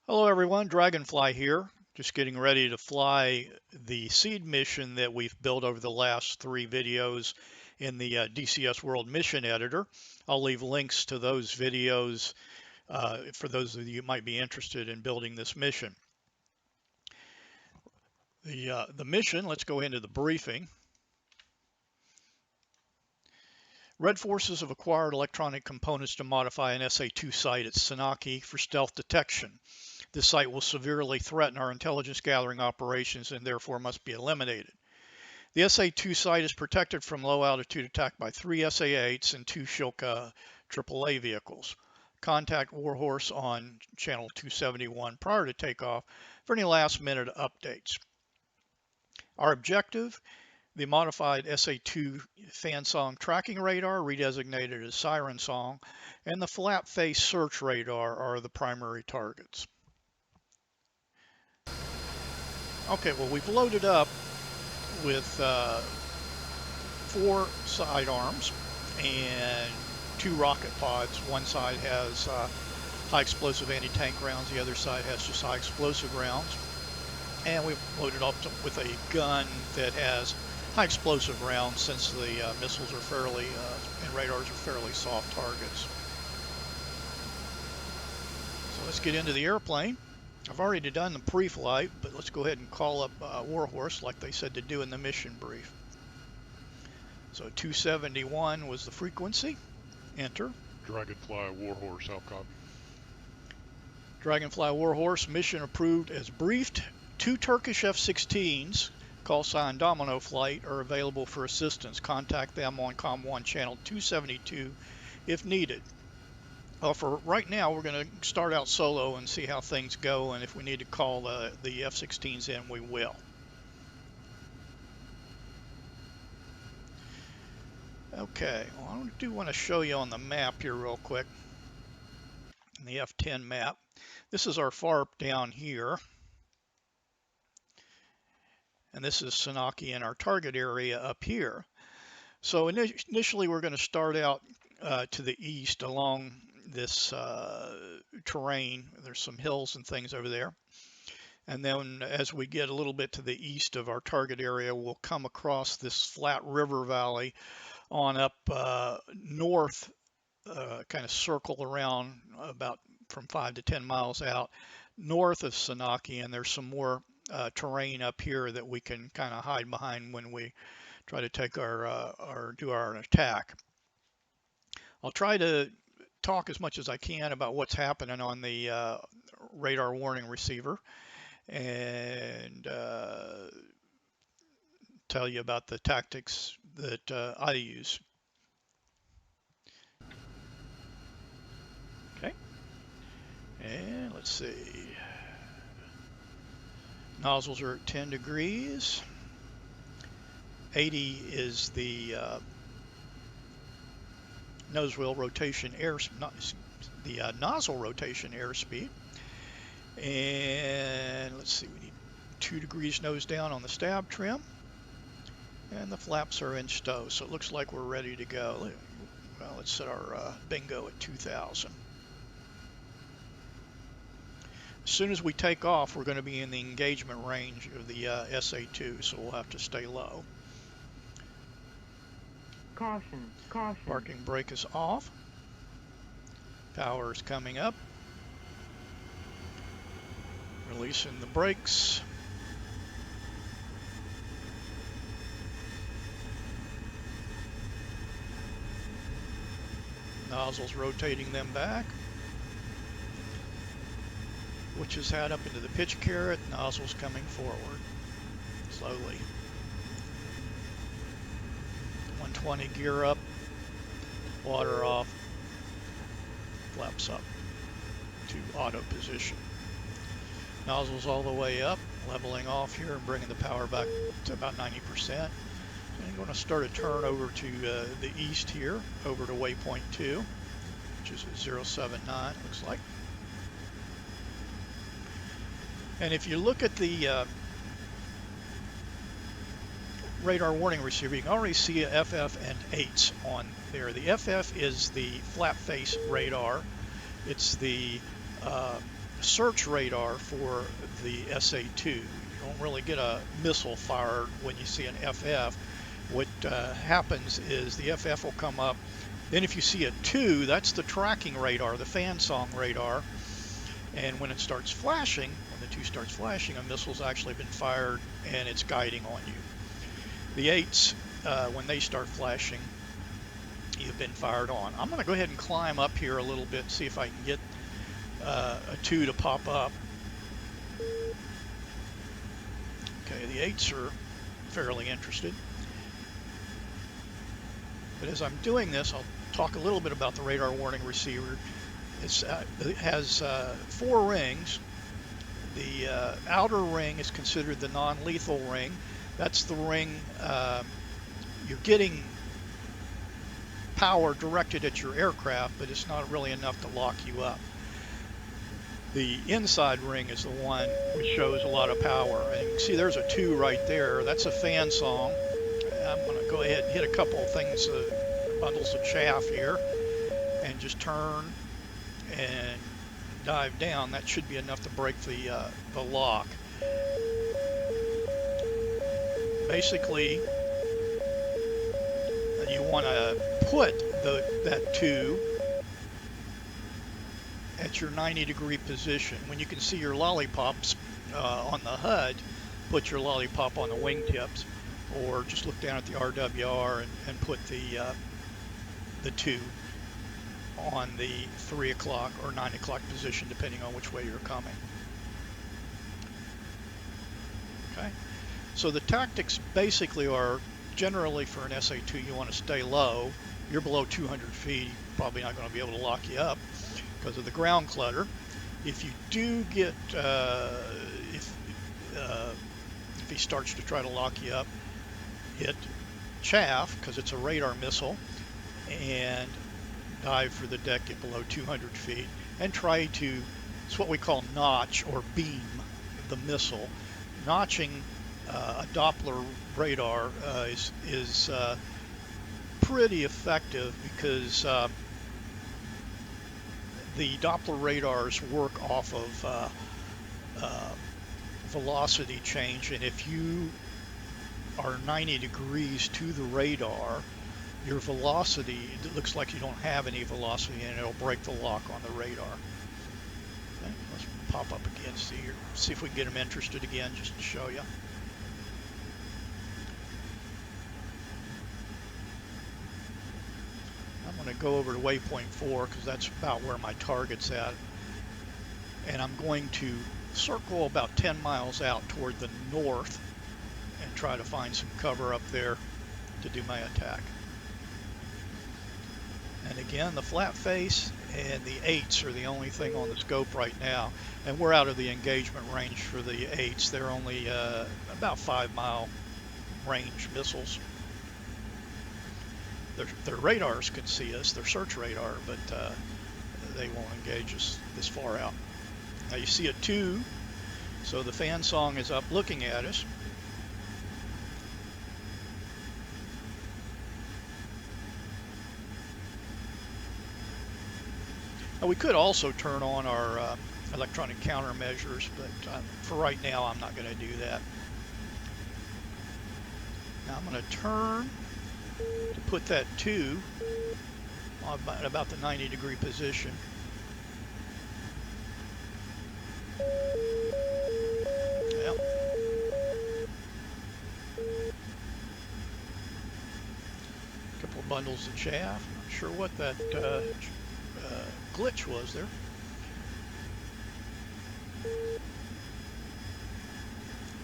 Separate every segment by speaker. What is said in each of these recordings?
Speaker 1: Hello everyone, Dragonfly here. Just getting ready to fly the SEAD mission that we've built over the last 3 videos in the DCS World Mission Editor. I'll leave links to those videos for those of you who might be interested in building this mission. The mission, let's go into the briefing. Red forces have acquired electronic components to modify an SA-2 site at Sanaki for stealth detection. This site will severely threaten our intelligence gathering operations and therefore must be eliminated. The SA-2 site is protected from low altitude attack by 3 SA-8s and 2 Shilka AAA vehicles. Contact Warhorse on channel 271 prior to takeoff for any last minute updates. Our objective: the modified SA-2 Fansong tracking radar, redesignated as Siren Song, and the flat face search radar are the primary targets. Okay, well, we've loaded up with 4 sidearms and 2 rocket pods. One side has high explosive anti-tank rounds, the other side has just high explosive rounds. And we've loaded up with a gun that has high explosive rounds, since the missiles are fairly and radars are fairly soft targets. So let's get into the airplane. I've already done the pre-flight, but let's go ahead and call up Warhorse like they said to do in the mission brief. So 271 was the frequency. Enter.
Speaker 2: Dragonfly Warhorse, how copy?
Speaker 1: Dragonfly Warhorse, mission approved as briefed. 2 Turkish F-16s, call sign Domino Flight, are available for assistance. Contact them on COM1 channel 272 if needed. Well, for right now, we're going to start out solo and see how things go, and if we need to call the F-16s in, we will. Okay, well, I do want to show you on the map here real quick, in the F-10 map. This is our FARP down here, and this is Sanaki in our target area up here. So initially, we're going to start out to the east along this terrain. There's some hills and things over there, and then as we get a little bit to the east of our target area, we'll come across this flat river valley on up north, kind of circle around about from 5 to 10 miles out north of Sanaki, and there's some more terrain up here that we can kind of hide behind when we try to take do our attack. I'll try to talk as much as I can about what's happening on the radar warning receiver, and tell you about the tactics that I use. Okay, and let's see. Nozzles are at 10 degrees. 80 is the nose wheel rotation the nozzle rotation airspeed. And let's see, we need 2 degrees nose down on the stab trim, and the flaps are in stow, so it looks like we're ready to go. Well, let's set our bingo at 2000. As soon as we take off, we're going to be in the engagement range of the SA-2, so we'll have to stay low.
Speaker 3: Caution, caution.
Speaker 1: Parking brake is off. Power is coming up. Releasing the brakes. Nozzles rotating them back. Which is head up into the pitch carrot. Nozzles coming forward slowly. 120 gear up, water off, flaps up to auto position. Nozzles all the way up, leveling off here and bringing the power back to about 90%. And I'm going to start a turn over to the east here, over to waypoint 2, which is at 079, looks like. And if you look at the radar warning receiver, you can already see a FF and 8s on there. The FF is the flat face radar. It's the search radar for the SA-2. You don't really get a missile fired when you see an FF. What happens is the FF will come up. Then if you see a 2, that's the tracking radar, the fan song radar. And when it starts flashing, when the 2 starts flashing, a missile's actually been fired and it's guiding on you. The 8s, when they start flashing, you've been fired on. I'm going to go ahead and climb up here a little bit, see if I can get a 2 to pop up. Okay, the 8s are fairly interested. But as I'm doing this, I'll talk a little bit about the radar warning receiver. It has 4 rings. The outer ring is considered the non-lethal ring. That's the ring you're getting power directed at your aircraft, but it's not really enough to lock you up. The inside ring is the one which shows a lot of power. And you can see there's a 2 right there. That's a fan song. I'm going to go ahead and hit a couple of things, bundles of chaff here, and just turn and dive down. That should be enough to break the lock. Basically, you want to put that 2 at your 90-degree position. When you can see your lollipops on the HUD, put your lollipop on the wingtips, or just look down at the RWR and put the 2 on the 3 o'clock or 9 o'clock position, depending on which way you're coming. Okay, so the tactics basically are, generally for an SA-2, you want to stay low. You're below 200 feet, probably not going to be able to lock you up because of the ground clutter. If you do get, if he starts to try to lock you up, hit chaff, because it's a radar missile, and dive for the deck at below 200 feet, and try to, it's what we call notch or beam the missile. Notching a Doppler radar is pretty effective because the Doppler radars work off of velocity change, and if you are 90 degrees to the radar, your velocity, it looks like you don't have any velocity, and it'll break the lock on the radar. Okay, let's pop up again, see if we can get them interested again, just to show you. I'm going to go over to waypoint 4 because that's about where my target's at, and I'm going to circle about 10 miles out toward the north and try to find some cover up there to do my attack. And again, the flat face and the 8s are the only thing on the scope right now, and we're out of the engagement range for the 8s. They're only about 5-mile range missiles. Their radars can see us, their search radar, but they won't engage us this far out. Now you see a 2, so the fan song is up looking at us. Now we could also turn on our electronic countermeasures, but for right now I'm not going to do that. Now I'm going to turn to put that 2 on about the 90-degree position. Well, a couple of bundles of chaff. Not sure what that glitch was there.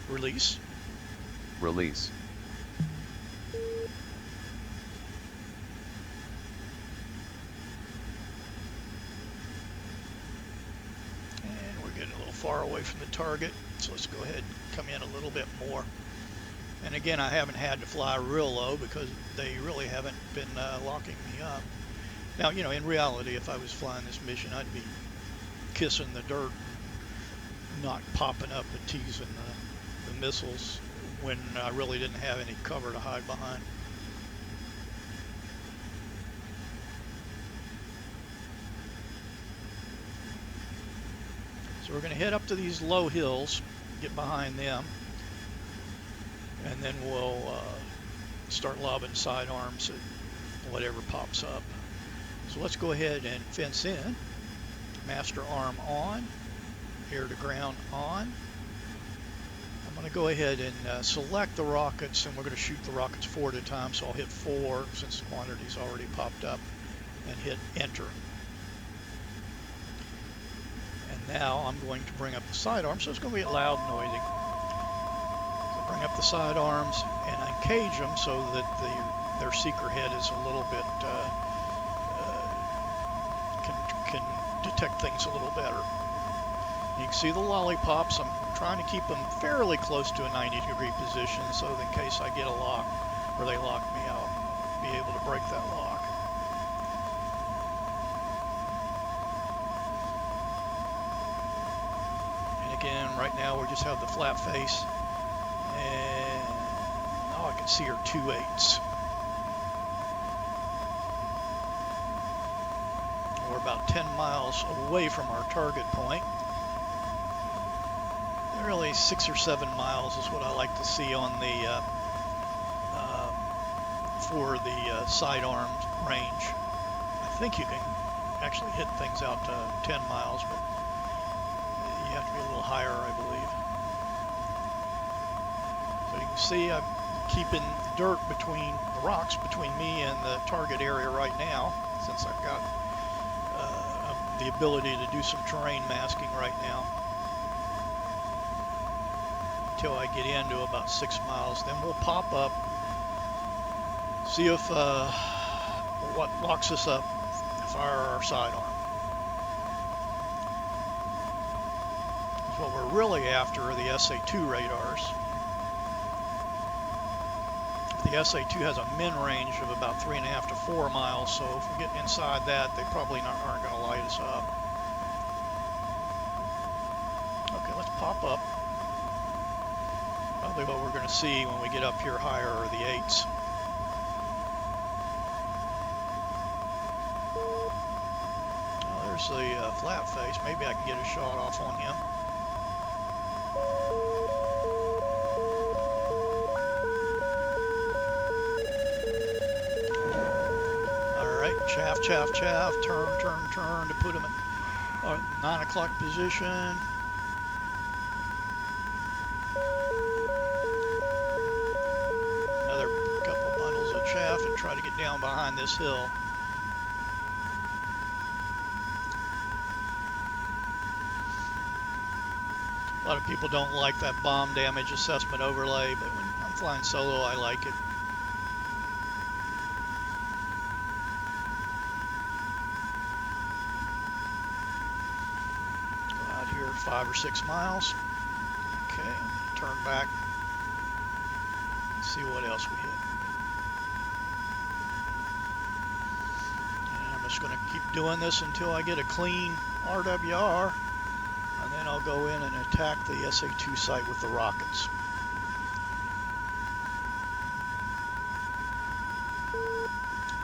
Speaker 1: Release.
Speaker 4: Release.
Speaker 1: And we're getting a little far away from the target, so let's go ahead and come in a little bit more. And again, I haven't had to fly real low because they really haven't been locking me up. Now, you know, in reality, if I was flying this mission, I'd be kissing the dirt, not popping up and teasing the missiles when I really didn't have any cover to hide behind. So we're going to head up to these low hills, get behind them, and then we'll start lobbing sidearms at whatever pops up. So let's go ahead and fence in. Master arm on, air to ground on. I'm going to go ahead and select the rockets, and we're going to shoot the rockets 4 at a time. So I'll hit 4 since the quantity's already popped up, and hit enter. And now I'm going to bring up the sidearms, so it's going to be loud and noisy. So bring up the sidearms and uncage them so that their seeker head is a little bit can detect things a little better. You can see the lollipops. I'm trying to keep them fairly close to a 90-degree position, so that in case I get a lock or they lock me, I'll be able to break that lock. And again, right now we just have the flat face, and all I can see are 2/8. We're about 10 miles away from our target point. Really 6 or 7 miles is what I like to see on the for the sidearm range. I think you can actually hit things out to 10 miles, but you have to be a little higher, I believe. So you can see I'm keeping dirt between the rocks between me and the target area right now, since I've got the ability to do some terrain masking right now. Until I get into about 6 miles, then we'll pop up, see if what locks us up, fire our sidearm. What we're really after are the SA-2 radars. The SA-2 has a min range of about 3.5 to 4 miles, so if we get inside that, they probably aren't going to light us up. Okay, let's pop up. Probably what we're going to see when we get up here higher are the 8s. Well, there's the flat face. Maybe I can get a shot off on him. All right, chaff, chaff, chaff, turn, turn, turn to put him at 9 o'clock position. And try to get down behind this hill. A lot of people don't like that bomb damage assessment overlay, but when I'm flying solo, I like it. Go out here 5 or 6 miles. Okay, turn back. See what else we hit. Just going to keep doing this until I get a clean RWR, and then I'll go in and attack the SA-2 site with the rockets.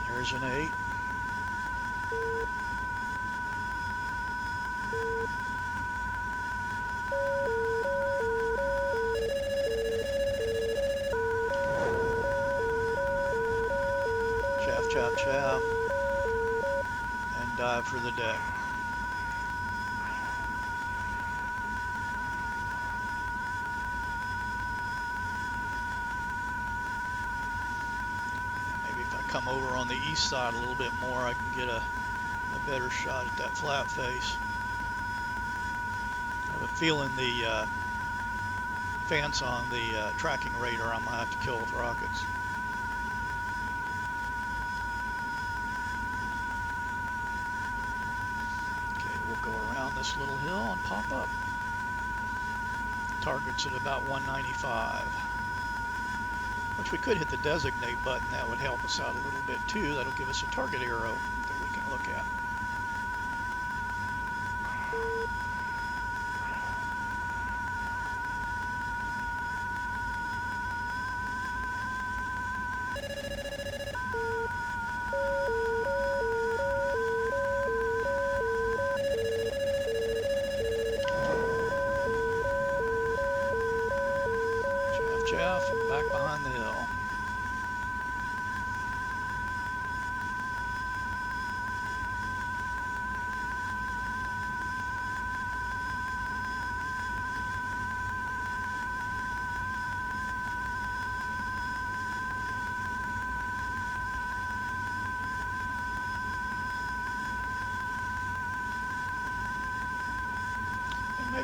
Speaker 1: There's an 8. Chaff, chaff, chaff. Dive for the deck. Maybe if I come over on the east side a little bit more, I can get a better shot at that flat face. I have a feeling the fence on the tracking radar I might have to kill with rockets. Go around this little hill and pop up. Target's at about 195. Which we could hit the designate button. That would help us out a little bit too. That'll give us a target arrow that we can look at.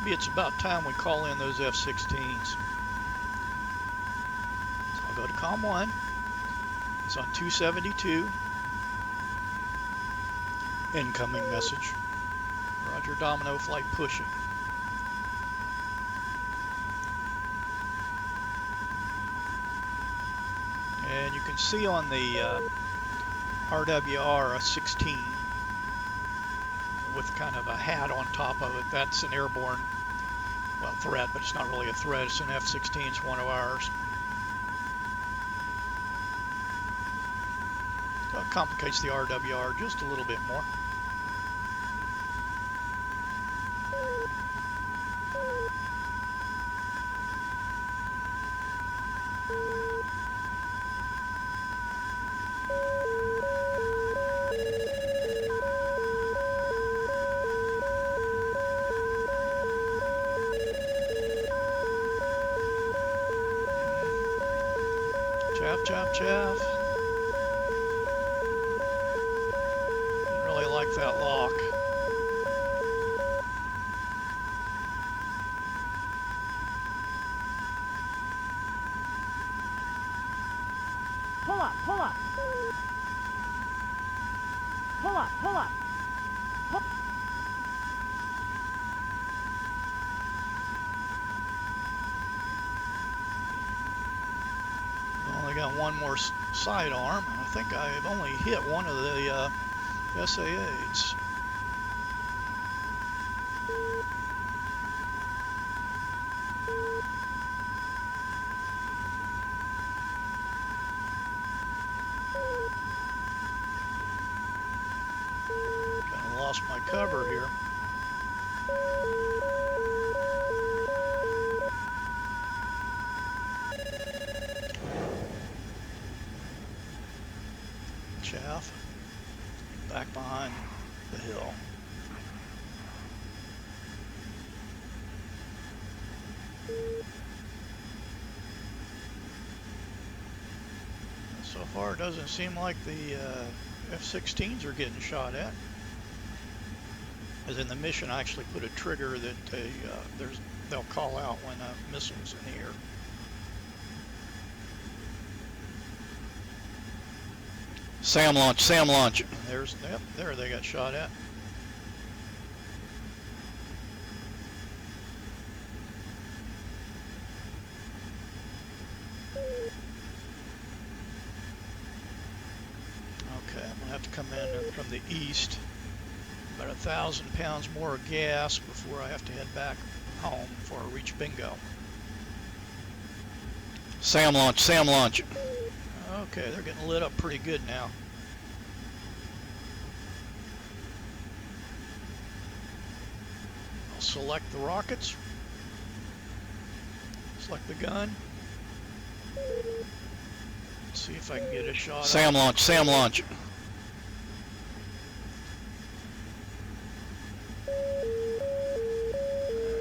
Speaker 1: Maybe it's about time we call in those F-16s. So I'll go to COM 1. It's on 272. Incoming message. Roger, Domino flight pushing. And you can see on the RWR a 16 with kind of a hat on top of it. That's an airborne, well, threat, but it's not really a threat. It's an F-16. It's one of ours. So it complicates the RWR just a little bit more. Chaff, chaff. Didn't really like that lock.
Speaker 3: Pull up, pull up. Pull up, pull up. Pull.
Speaker 1: Only got one more sidearm. I think I've only hit one of the SEADs. Kind of lost my cover here. Chaff, back behind the hill. So far, it doesn't seem like the F-16s are getting shot at. As in the mission, I actually put a trigger that they'll call out when a missile's in the air. SAM launch, SAM launch. There's, yep, there they got shot at. Okay, I'm gonna have to come in from the east. About 1,000 pounds more of gas before I have to head back home before I reach bingo. SAM launch, SAM launch. Okay, they're getting lit up pretty good now. I'll select the rockets. Select the gun. Let's see if I can get a shot. SAM launch, SAM launch.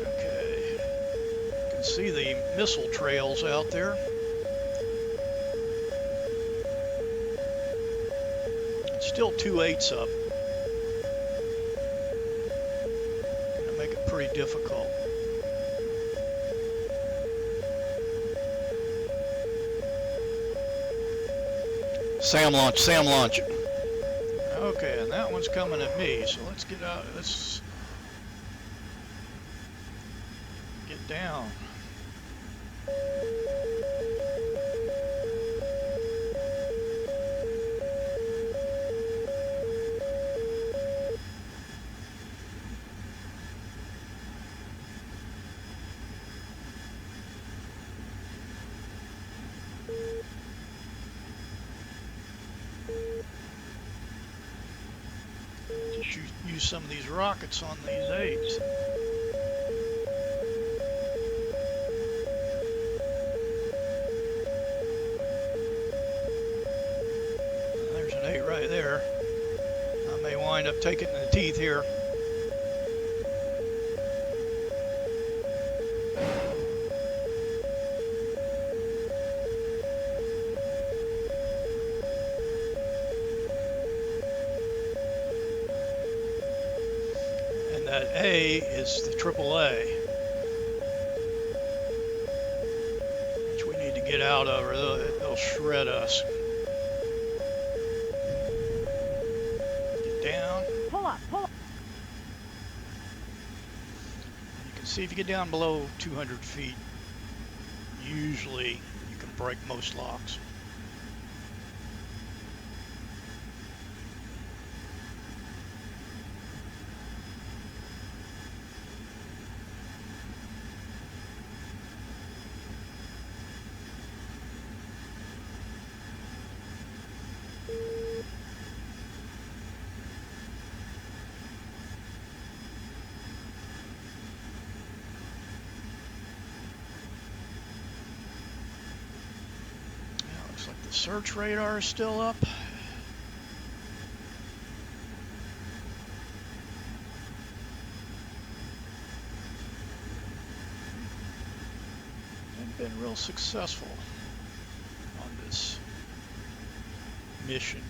Speaker 1: Okay. You can see the missile trails out there. Still 2/8 up. Gonna make it pretty difficult. SAM launch, SAM launch. Okay, and that one's coming at me, so let's get out. Let's get down. Use some of these rockets on these 8s. There's an 8 right there. I may wind up taking it in the teeth here. That A is the AAA. get out of her. They'll shred us. Get down.
Speaker 3: Pull up, pull up.
Speaker 1: You can see if you get down below 200 feet, usually you can break most locks. Looks like the search radar is still up. Haven't been real successful on this mission.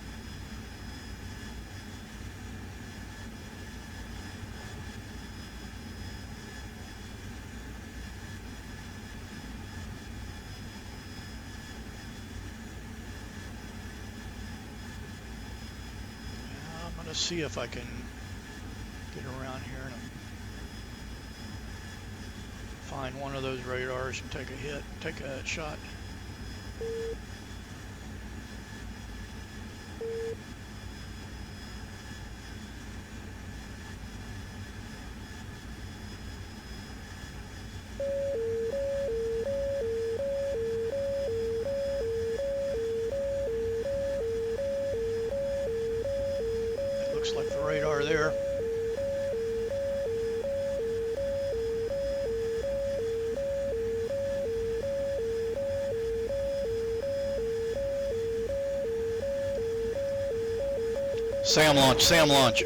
Speaker 1: Let's see if I can get around here and find one of those radars and take a hit, take a shot. Looks like the radar there. SAM launch, SAM launch.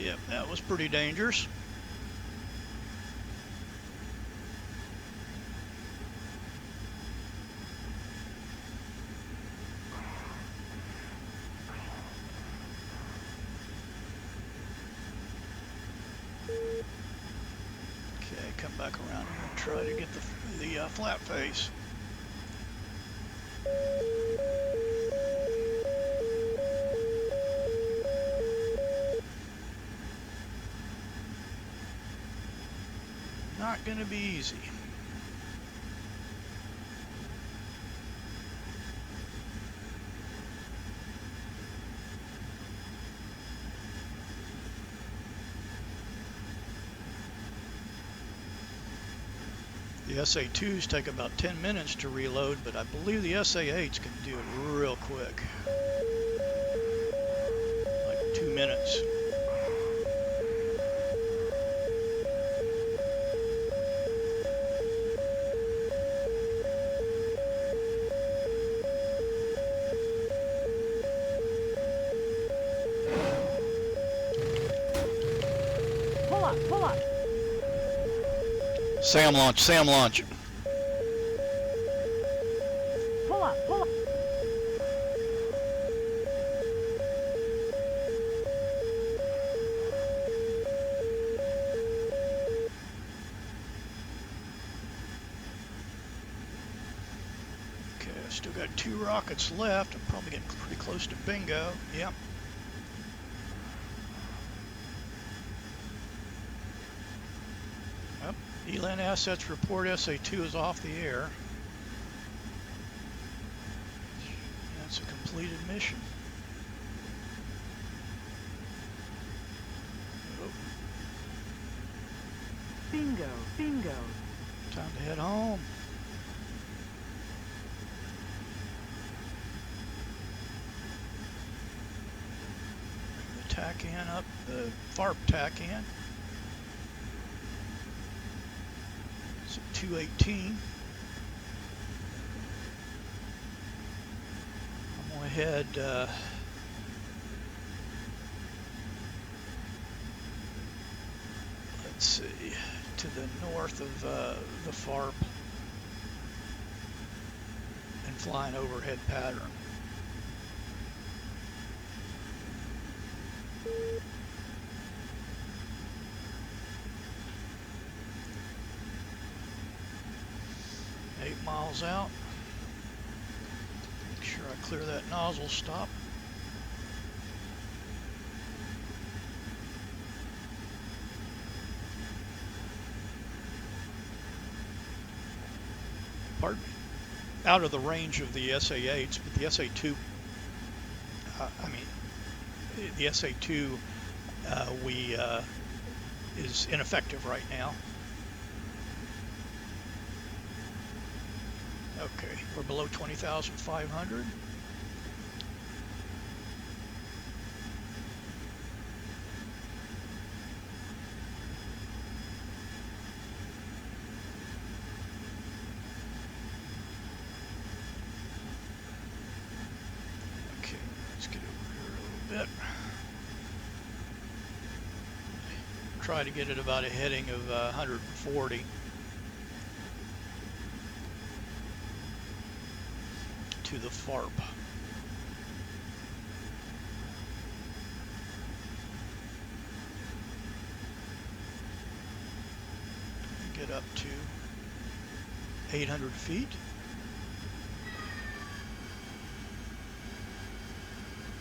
Speaker 1: Yep, that was pretty dangerous. Okay, come back around here and try to get the flat face. Not gonna be easy. The SA2s take about 10 minutes to reload, but I believe the SA8s can do it real quick. Like 2 minutes.
Speaker 3: Pull up, pull up.
Speaker 1: SAM launch, SAM launch.
Speaker 3: Pull up, pull up.
Speaker 1: Okay, I've still got 2 rockets left. I'm probably getting pretty close to bingo. Yep. Yep. ELAN assets report SA2 is off the air. That's a completed mission. Oh,
Speaker 3: Bingo, bingo.
Speaker 1: time to head home. Bring the TACAN up, the FARP TACAN. It's at 218. I'm going to head let's see, to the north of the FARP and flying overhead pattern. Miles out. Make sure I clear that nozzle stop. Pardon me. Out of the range of the SA-8s, but the SA-2, the SA-2 is ineffective right now. Okay, we're below 20,500. Okay, let's get over here a little bit. Try to get it about a heading of 140. To the FARP. Get up to 800 feet.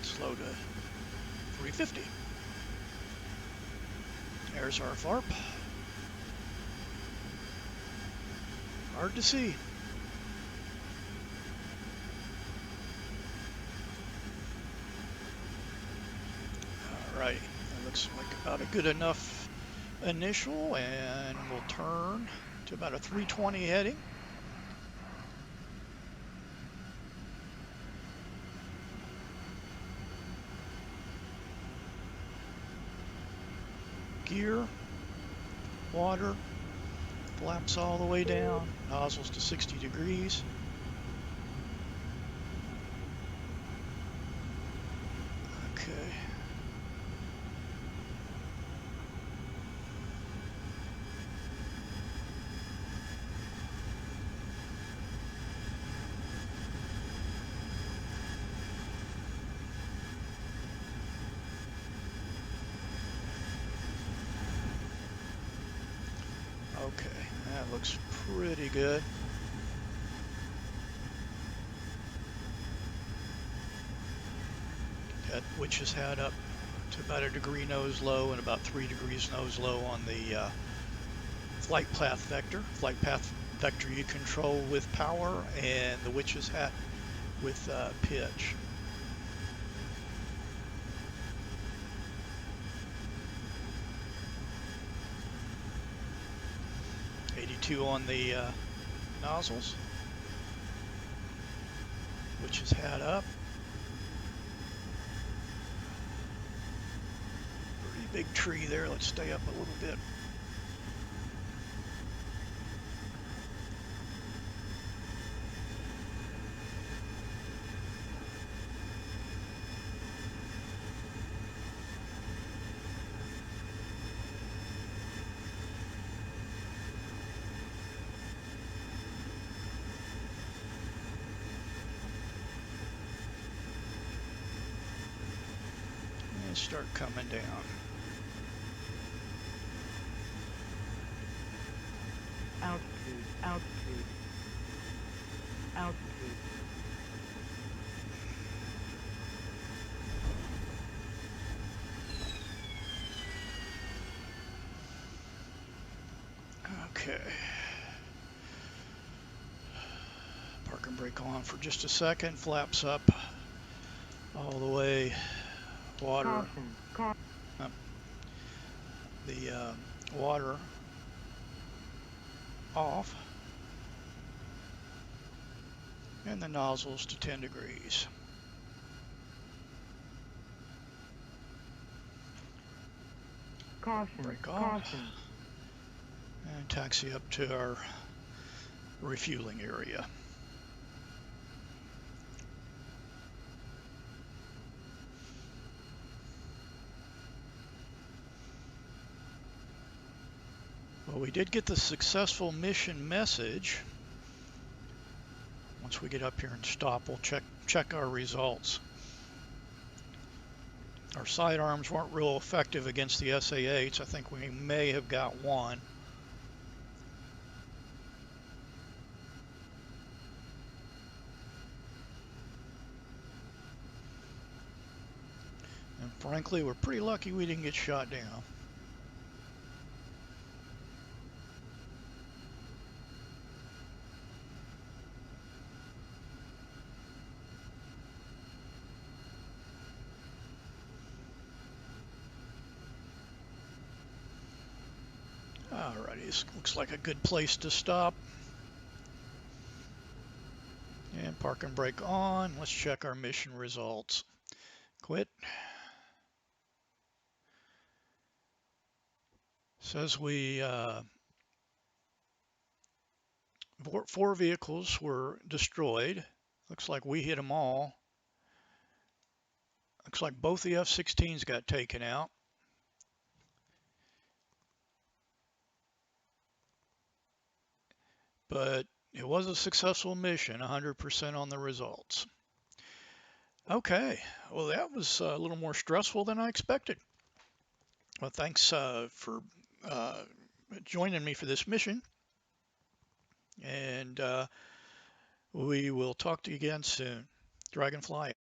Speaker 1: Slow to 350. There's our FARP. Hard to see. Right, that looks like about a good enough initial, and we'll turn to about a 320 heading. Gear, water, flaps all the way down, nozzles to 60 degrees. Okay. Okay, that looks pretty good. That witch's hat up to about a degree nose low and about 3 degrees nose low on the flight path vector. Flight path vector you control with power, and the witch's hat with pitch. On the nozzles, which is hat up. Pretty big tree there. Let's stay up a little bit. Start coming down.
Speaker 3: Altitude, altitude, altitude.
Speaker 1: Okay. Park and brake on for just a second. Flaps up all the way. Water.
Speaker 3: Caution, caution.
Speaker 1: The water off, and the nozzles to 10 degrees.
Speaker 3: Caution,
Speaker 1: Brake off,
Speaker 3: caution.
Speaker 1: and taxi up to our refueling area. Well, we did get the successful mission message. Once we get up here and stop, we'll check our results. Our sidearms weren't real effective against the SA-8s. I think we may have got one. And frankly, we're pretty lucky we didn't get shot down. Alrighty, this looks like a good place to stop. And park and brake on. Let's check our mission results. Quit. Says we 4 vehicles were destroyed. Looks like we hit them all. Looks like both the F-16s got taken out. But it was a successful mission, 100% on the results. Okay, well that was a little more stressful than I expected. Well, thanks for joining me for this mission. And we will talk to you again soon. Dragonfly.